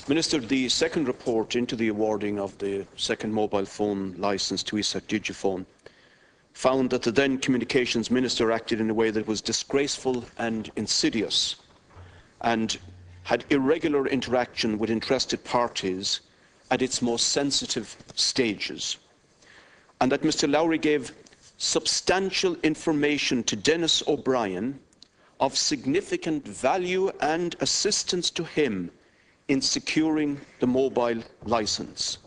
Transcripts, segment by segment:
Minister, the second report into the awarding of the second mobile phone licence to Isak Digiphone found that the then Communications Minister acted in a way that was disgraceful and insidious and had irregular interaction with interested parties at its most sensitive stages, and that Mr Lowry gave substantial information to Denis O'Brien of significant value and assistance to him in securing the mobile licence.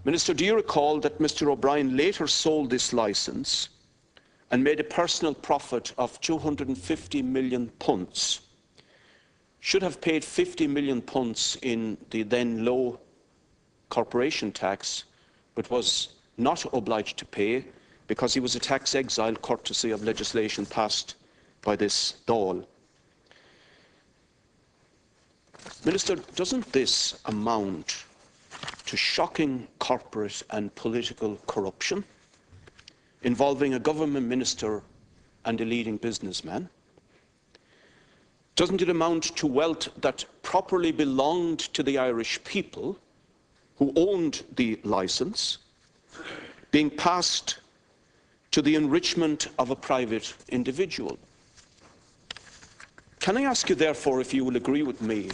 Minister, do you recall that Mr O'Brien later sold this licence and made a personal profit of £250 million, should have paid £50 million in the then low corporation tax, but was not obliged to pay because he was a tax exile courtesy of legislation passed by this Dáil? Minister, doesn't this amount to shocking corporate and political corruption involving a government minister and a leading businessman? Doesn't it amount to wealth that properly belonged to the Irish people who owned the licence being passed to the enrichment of a private individual? Can I ask you, therefore, if you will agree with me,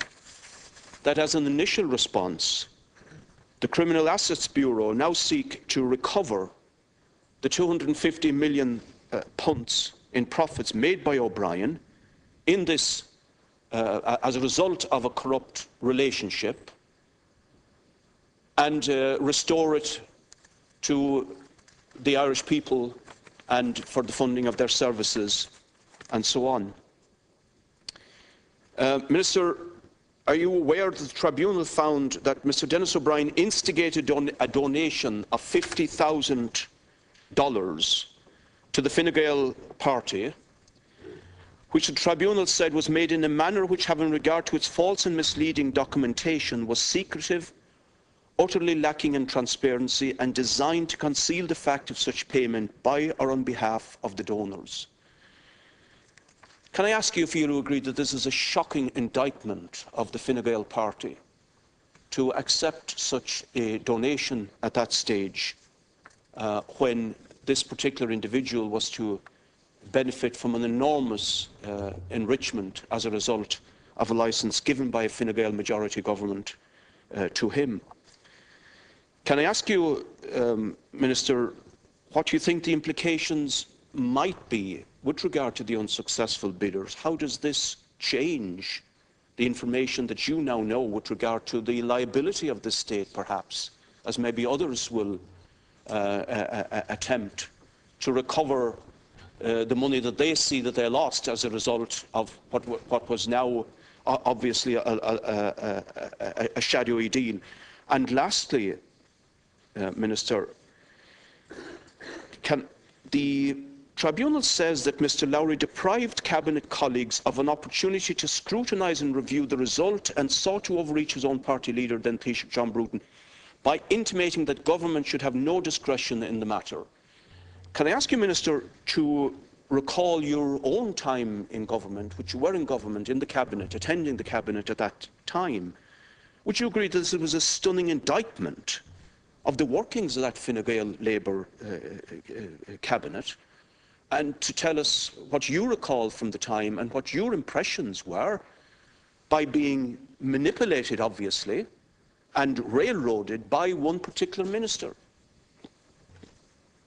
that as an initial response, the Criminal Assets Bureau now seek to recover the £250 million in profits made by O'Brien in this, as a result of a corrupt relationship, and restore it to the Irish people and for the funding of their services and so on? Minister, are you aware that the Tribunal found that Mr Denis O'Brien instigated a donation of $50,000 to the Fine Gael party, which the Tribunal said was made in a manner which, having regard to its false and misleading documentation, was secretive, utterly lacking in transparency, and designed to conceal the fact of such payment by or on behalf of the donors? Can I ask you if you agree that this is a shocking indictment of the Fine Gael party to accept such a donation at that stage, when this particular individual was to benefit from an enormous enrichment as a result of a licence given by a Fine Gael majority government to him? Can I ask you, Minister, what you think the implications might be with regard to the unsuccessful bidders? How does this change the information that you now know with regard to the liability of the state, perhaps, as maybe others will attempt to recover the money that they see that they lost as a result of what was now obviously a shadowy deal? And lastly, Minister, the Tribunal says that Mr Lowry deprived Cabinet colleagues of an opportunity to scrutinise and review the result and sought to overreach his own party leader, then Taoiseach John Bruton, by intimating that government should have no discretion in the matter. Can I ask you, Minister, to recall your own time in government, which you were in government, in the Cabinet, attending the Cabinet at that time? Would you agree that this was a stunning indictment of the workings of that Fine Gael Labour Cabinet, and to tell us what you recall from the time and what your impressions were by being manipulated, obviously, and railroaded by one particular minister?